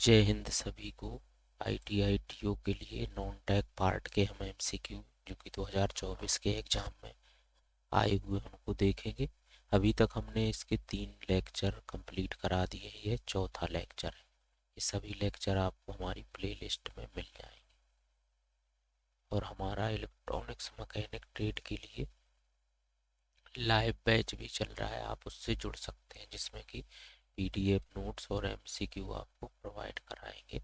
जय हिंद सभी को। ITITO के लिए नॉन टैग पार्ट के हम MCQ जो कि 2024 के एग्जाम में आए हुए उनको देखेंगे। अभी तक हमने इसके 3 लेक्चर कंप्लीट करा दिए, ये चौथा लेक्चर है। ये सभी लेक्चर आपको हमारी प्लेलिस्ट में मिल जाएंगे। और हमारा इलेक्ट्रॉनिक्स मैकेनिक ट्रेड के लिए लाइव बैच भी चल रहा है, आप उससे जुड़ सकते हैं, जिसमें कि PDF नोट्स और MCQ आपको प्रोवाइड कराएंगे।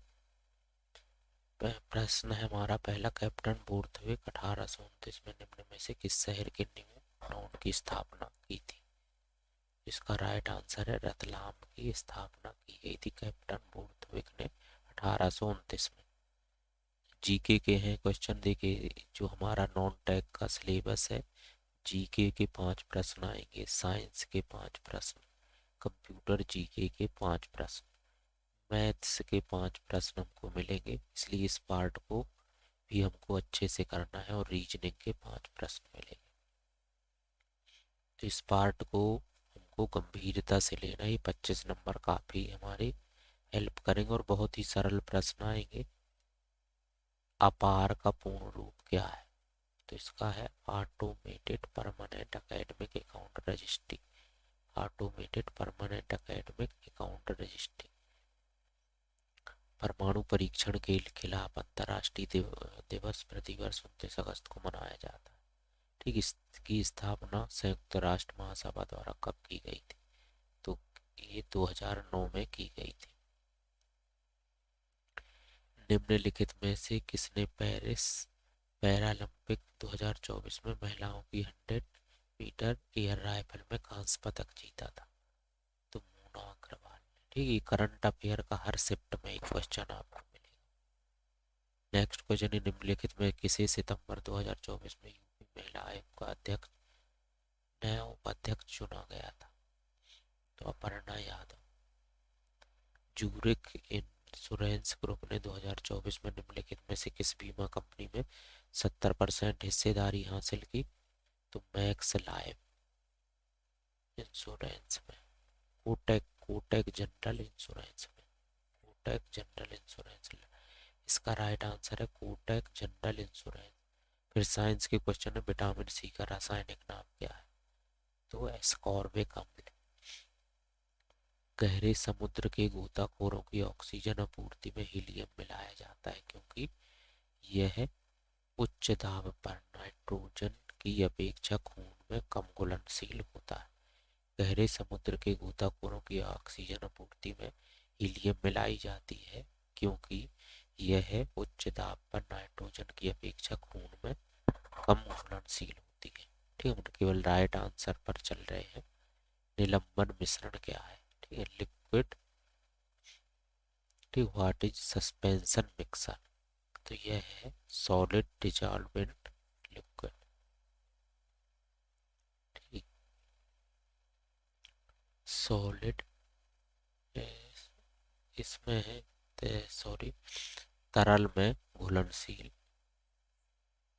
प्रश्न है हमारा पहला, कैप्टन बोर्थविक 1829 में निम्न में से किस शहर के न्यू टाउन की स्थापना की थी? इसका राइट आंसर है रतलाम की स्थापना की गई थी कैप्टन बोर्थविक ने 1829 में। जीके के हैं क्वेश्चन, देखिए जो हमारा नॉन टैग का सिलेबस है, जीके के 5 प्रश्न आएंगे, साइंस के 5 प्रश्न, कंप्यूटर जीके के 5 प्रश्न, मैथ्स के 5 प्रश्न हमको मिलेंगे, इसलिए इस पार्ट को भी हमको अच्छे से करना है। और रीजनिंग के 5 प्रश्न मिलेंगे, तो इस पार्ट को हमको गंभीरता से लेना। ही 25 नंबर काफ़ी हमारी हेल्प करेंगे और बहुत ही सरल प्रश्न आएंगे। अपार का पूर्ण रूप क्या है? तो इसका है automated permanent academic account registry. Automated permanent academic account registry. परमाणु परीक्षण के खिलाफ अंतर्राष्ट्रीय दिवस प्रतिवर्ष 29 अगस्त को मनाया जाता है। ठीक, इसकी स्थापना संयुक्त राष्ट्र महासभा द्वारा कब की गई थी? तो ये 2009 में की गई थी। निम्नलिखित में से किसने पेरिस पैरालंपिक 2024 में महिलाओं की 100 मीटर एयर राइफल में कांस्य पदक जीता था? तो मोना अग्रवाल ने। ठीक है, करंट अफेयर का हर शिफ्ट में एक क्वेश्चन आपको मिलेगा। नेक्स्ट क्वेश्चन है, निम्नलिखित में किसे सितंबर 2024 में यूपी महिला आयोग का अध्यक्ष नया उपाध्यक्ष चुना गया था? तो Aparna Yadav. Zurich insurance group ने 2024 में निम्नलिखित में से किस बीमा कंपनी में 70% हिस्सेदारी हासिल की? तो मैक्स लाइफ इंश्योरेंस में, कोटक कोटक जनरल इंश्योरेंस में, कोटक जनरल इंश्योरेंस। इसका राइट आंसर है कोटक जनरल इंश्योरेंस। फिर साइंस के क्वेश्चन में विटामिन सी का रासायनिक नाम क्या है? तो एस्कॉर्बिक अम्ल। गहरे समुद्र के गोताखोरों की ऑक्सीजन आपूर्ति में हीलियम मिलाया जाता है क्योंकि यह उच्च दाब पर नाइट्रोजन की अपेक्षा खून में कम घुलनशील होता है। गहरे समुद्र के गोताखोरों की ऑक्सीजन आपूर्ति में हीलियम मिलाई जाती है क्योंकि यह उच्च दाब पर नाइट्रोजन की अपेक्षा खून में कम घुलनशील होती है। ठीक है, हम केवल राइट आंसर पर चल रहे हैं। निलंबन मिश्रण क्या है? ठीक है, लिक्विड। ठीक, व्हाट इज सस्पेंशन मिक्सर? तो यह है सॉलिड डिसॉल्वेंट लिक्विड। ठीक, सॉलिड इसमें है, सॉरी, तरल में घुलनशील,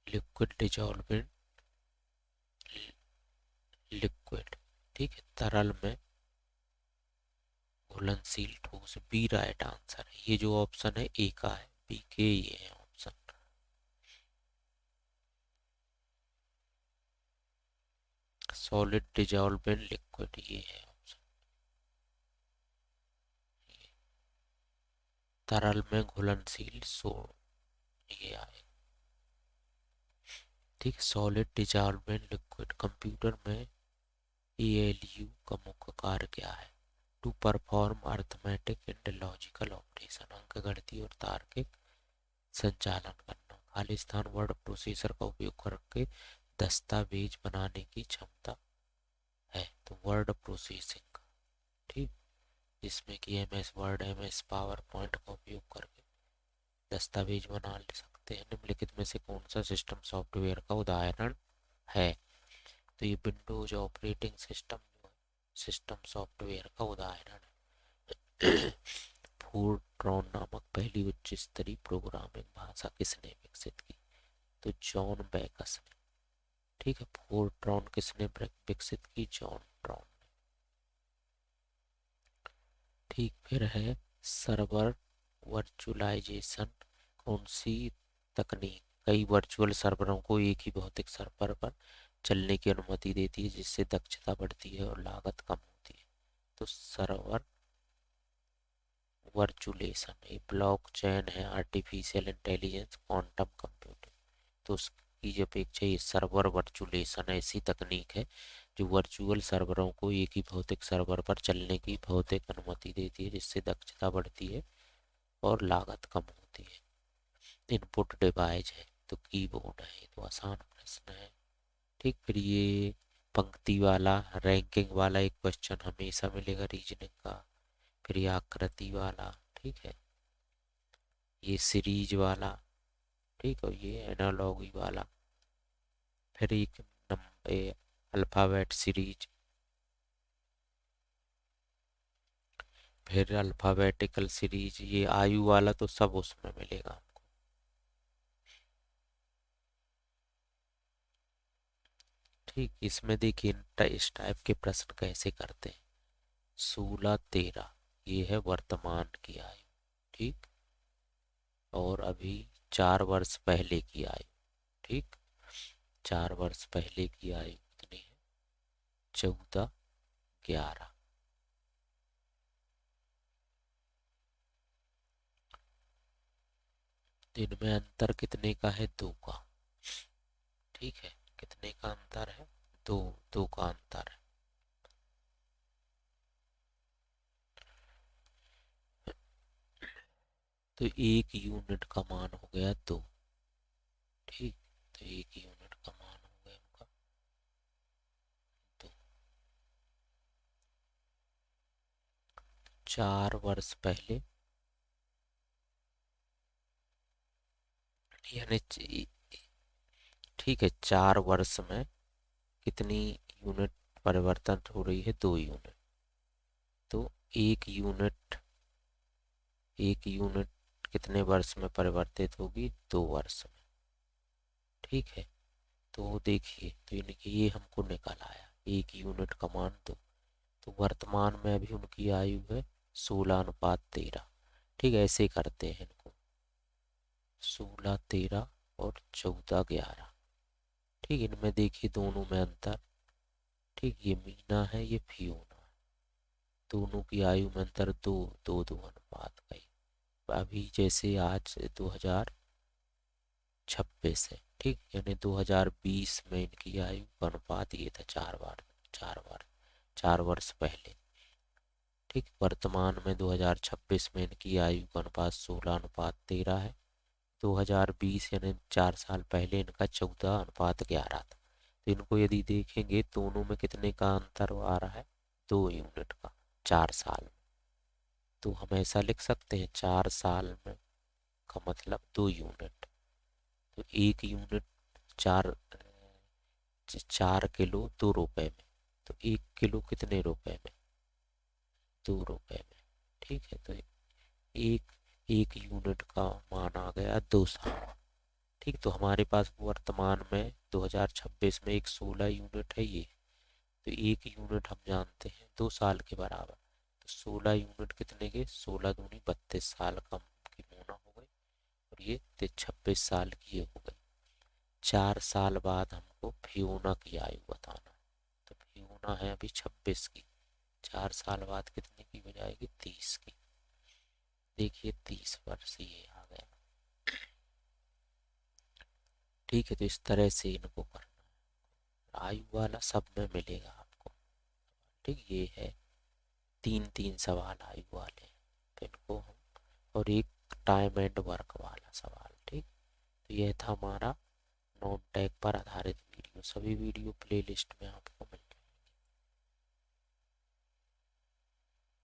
लिक्विड डिसॉल्वेंट लिक्विड। ठीक है, तरल में घुलनशील ठोस। बी राइट आंसर है। ये जो ऑप्शन है ए का है, बी के ये है ऑप्शन। सॉलिड डिसॉल्वेंट लिक्विड ये है ऑप्शन। तरल में घुलनशील ये आए। ठीक, सॉलिड डिसॉल्वेंट लिक्विड। कंप्यूटर में ALU का मुख्य कार्य क्या है? To perform arithmetic and logical operation, अंकगणितीय और तार्किक संचालन करना। खाली स्थान वर्ड प्रोसेसर का उपयोग करके दस्तावेज बनाने की क्षमता है, तो वर्ड प्रोसेसिंग। ठीक, जिसमें कि MS word, MS power point का उपयोग करके दस्तावेज बना सकते हैं। निम्नलिखित में से कौन सा सिस्टम सॉफ्टवेयर का उदाहरण है? तो ये Windows operating system system software का उदाहरण है। फोर्ट्रॉन नामक पहली उच्च स्तरीय प्रोग्रामिंग भाषा किसने विकसित की? तो जॉन बैकस ने। ठीक है, फोर्ट्रॉन किसने विकसित की? John Tron. ठीक, फिर है सर्वर वर्चुअलाइजेशन कौन सी तकनीक कई वर्चुअल सर्वरों को एक ही भौतिक सर्वर पर चलने की अनुमति देती है, जिससे दक्षता बढ़ती है और लागत कम होती है? तो सर्वर वर्चुअलेशन ये ब्लॉकचेन है, आर्टिफिशियल इंटेलिजेंस, क्वांटम कंप्यूटिंग। तो उसकी जो अपेक्षा ये सर्वर वर्चुअलेशन ऐसी तकनीक है जो वर्चुअल सर्वरों को एक ही भौतिक सर्वर पर चलने की भौतिक अनुमति देती है, जिससे दक्षता बढ़ती है और लागत कम होती है। इनपुट डिवाइस है तो कीबोर्ड है, ये तो आसान प्रश्न है। ठीक, फिर ये पंक्ति वाला रैंकिंग वाला एक क्वेश्चन हमेशा मिलेगा रीजनिंग का। फिर ये आकृति वाला, ठीक है, ये सीरीज वाला, ठीक है, ये एनालॉगी वाला। फिर एक नंबर अल्फ़ाबेट सीरीज, फिर अल्फ़ाबेटिकल सीरीज, ये आयु वाला तो सब उसमें मिलेगा हमको। ठीक, इसमें देखिए इस टाइप के प्रश्न कैसे करते हैं। 16-13 ये है वर्तमान की आयु, ठीक, और अभी 4 वर्ष पहले की आयु, ठीक, 4 वर्ष पहले की आयु कितनी है? 14-11। इनमें अंतर कितने का है? 2 का। ठीक है, कितने का अंतर है? 2, 2 का अंतर है। तो 1 यूनिट का मान हो गया 2, ठीक, तो 1 यूनिट का मान हो गया उनका 2। 4 वर्ष पहले यानी ठीक है, 4 वर्ष में कितनी यूनिट परिवर्तन हो रही है? 2 यूनिट। तो 1 यूनिट, 1 यूनिट कितने वर्ष में परिवर्तित होगी? 2 वर्ष में, ठीक है। तो देखिए, तो यानी कि ये हमको निकल आया 1 यूनिट का मान 2। तो वर्तमान में अभी उनकी आयु है 16:13, ठीक है। ऐसे करते हैं इनको, 16-13 और 14-11, ठीक। इनमें देखिए दोनों में अंतर, ठीक, ये मीना है, ये फियोना है, दोनों की आयु में अंतर 2, 2-2 अनुपात का ही। अभी जैसे आज 2026 है, ठीक, यानी 2020 में इनकी आयु का अनुपात ये था 4 बार, 4 बार, 4 वर्ष पहले, ठीक। वर्तमान में 2026 में इनकी आयु का अनुपात 16:13 है। 2020 यानी 4 साल पहले इनका 14:11 था। तो इनको यदि देखेंगे दोनों में कितने का अंतर आ रहा है? 2 यूनिट का 4 साल में। तो हम ऐसा लिख सकते हैं 4 साल में का मतलब 2 यूनिट। तो 1 यूनिट 4, 4 किलो 2 रुपए में, तो 1 किलो कितने रुपए में? 2 रुपए में, ठीक है। तो एक एक यूनिट का मान आ गया 2 साल, ठीक। तो हमारे पास वर्तमान में 2026 में एक 16 यूनिट है ये। तो 1 यूनिट हम जानते हैं 2 साल के बराबर। तो 16 यूनिट कितने के? 16 दूनी 32 साल का की मोना हो गई, और ये 26 साल की ये हो गई। 4 साल बाद हमको फियोना की आयु बताना। तो फियोना है अभी 26 की, 4 साल बाद कितने की हो जाएगी? 30 की। देखिए 30 वर्ष ये आ गया, ठीक है। तो इस तरह से इनको करना है। आयु वाला सब में मिलेगा आपको, ठीक। ये है 3-3 सवाल आयु वाले, तो इनको हम, और एक टाइम एंड वर्क वाला सवाल, ठीक। तो यह था हमारा नॉन टेक पर आधारित वीडियो। सभी वीडियो प्लेलिस्ट में आप